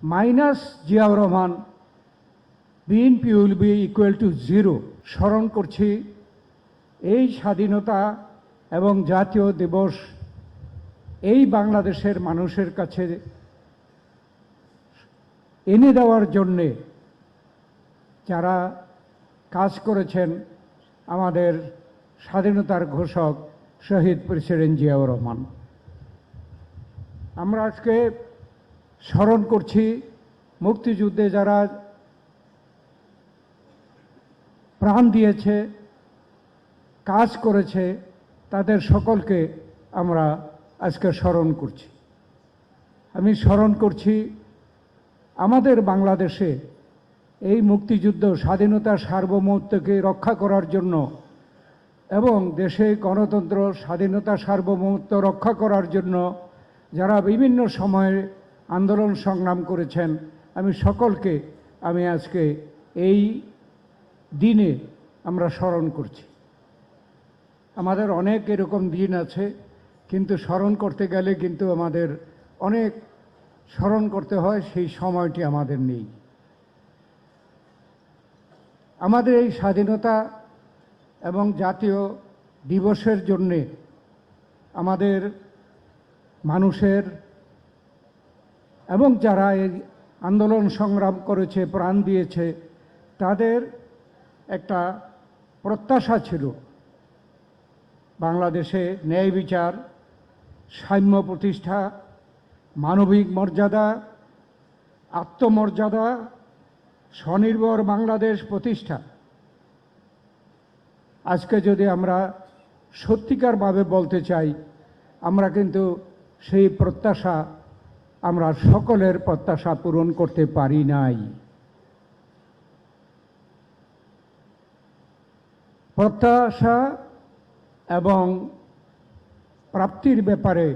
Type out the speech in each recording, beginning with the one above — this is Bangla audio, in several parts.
Minus Ziaur Rahman BNP will be equal to zero. স্মরণ করছি এই স্বাধীনতা এবং জাতীয় দিবস এই বাংলাদেশের মানুষের কাছে এনে দেওয়ার জন্যে যারা কাজ করেছেন আমাদের স্বাধীনতার ঘোষক শহীদ প্রেসিডেন্ট জিয়াউর রহমান। আমরা আজকে স্মরণ করছি মুক্তিযুদ্ধে যারা প্রাণ দিয়েছে, কাজ করেছে, তাদের সকলকে আমরা আজকে স্মরণ করছি। আমি স্মরণ করছি আমাদের বাংলাদেশে এই মুক্তিযুদ্ধ স্বাধীনতার সার্বভৌমত্বকে রক্ষা করার জন্য এবং দেশে গণতন্ত্র স্বাধীনতা সার্বভৌমত্ব রক্ষা করার জন্য যারা বিভিন্ন সময়ে আন্দোলন সংগ্রাম করেছেন, আমি সকলকে আজকে এই দিনে আমরা স্মরণ করছি। আমাদের অনেক এরকম দিন আছে, কিন্তু স্মরণ করতে গেলে কিন্তু আমাদের অনেক স্মরণ করতে হয়, সেই সময়টি আমাদের নেই। আমাদের এই স্বাধীনতা এবং জাতীয় দিবসের জন্যে আমাদের মানুষের এবং যারা এই আন্দোলন সংগ্রাম করেছে, প্রাণ দিয়েছে, তাদের একটা প্রত্যাশা ছিল বাংলাদেশে ন্যায় বিচার, সাম্য প্রতিষ্ঠা, মানবিক মর্যাদা, আত্মমর্যাদা, স্বনির্ভর বাংলাদেশ প্রতিষ্ঠা। আজকে যদি আমরা সত্যিকারভাবে বলতে চাই, আমরা কিন্তু সেই প্রত্যাশা, আমরা সকলের প্রত্যাশা পূরণ করতে পারি নাই। প্রত্যাশা এবং প্রাপ্তির ব্যাপারে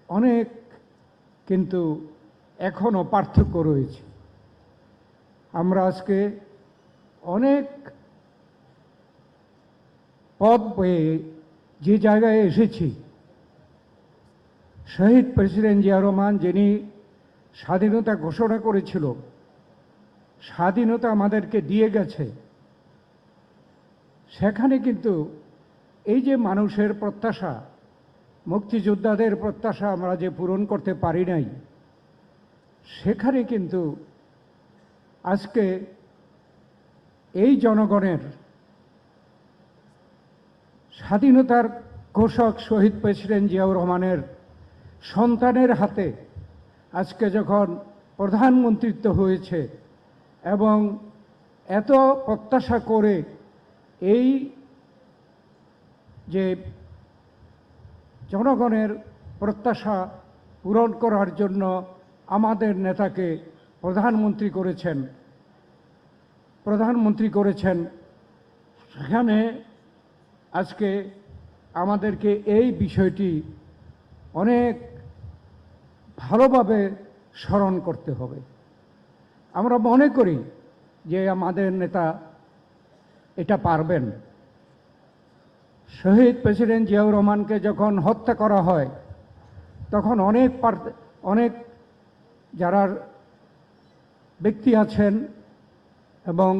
অনেক কিন্তু এখনো পার্থক্য রয়েছে। আমরা আজকে অনেক পথ পেয়ে যে জায়গায় এসেছি, শহীদ প্রেসিডেন্ট জিয়াউর রহমান যিনি স্বাধীনতা ঘোষণা করেছিল, স্বাধীনতা আমাদেরকে দিয়ে গেছে, সেখানে কিন্তু এই যে মানুষের প্রত্যাশা, মুক্তিযোদ্ধাদের প্রত্যাশা আমরা যে পূরণ করতে পারি নাই, সেখানে কিন্তু আজকে এই জনগণের স্বাধীনতার ঘোষক শহীদ প্রেসিডেন্ট জিয়াউর রহমানের সন্তানের হাতে আজকে যখন প্রধানমন্ত্রিত্ব হয়েছে এবং এত প্রত্যাশা করে এই যে জনগণের প্রত্যাশা পূরণ করার জন্য আমাদের নেতাকে প্রধানমন্ত্রী করেছেন, সেখানে আজকে আমাদেরকে এই বিষয়টি অনেক ভালোভাবে স্মরণ করতে হবে। আমরা মনে করি যে আমাদের নেতা এটা পারবেন। শহীদ প্রেসিডেন্ট জিয়াউর রহমানকে যখন হত্যা করা হয়, তখন অনেক যারা ব্যক্তি আছেন এবং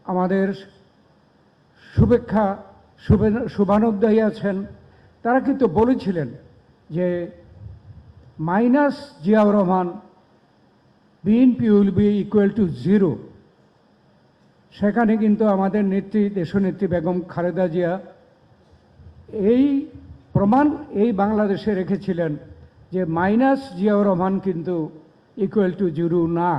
আমাদের শুভানুধ্যায়ী আছেন, তারা কিন্তু বলেছিলেন যে minus Ziaur Rahman BNP will be equal to zero. সেখানে কিন্তু আমাদের নেত্রী, দেশনেত্রী বেগম খালেদা জিয়া এই প্রমাণ এই বাংলাদেশে রেখেছিলেন যে মাইনাস জিয়াউর রহমান কিন্তু ইকুয়াল টু জিরো না।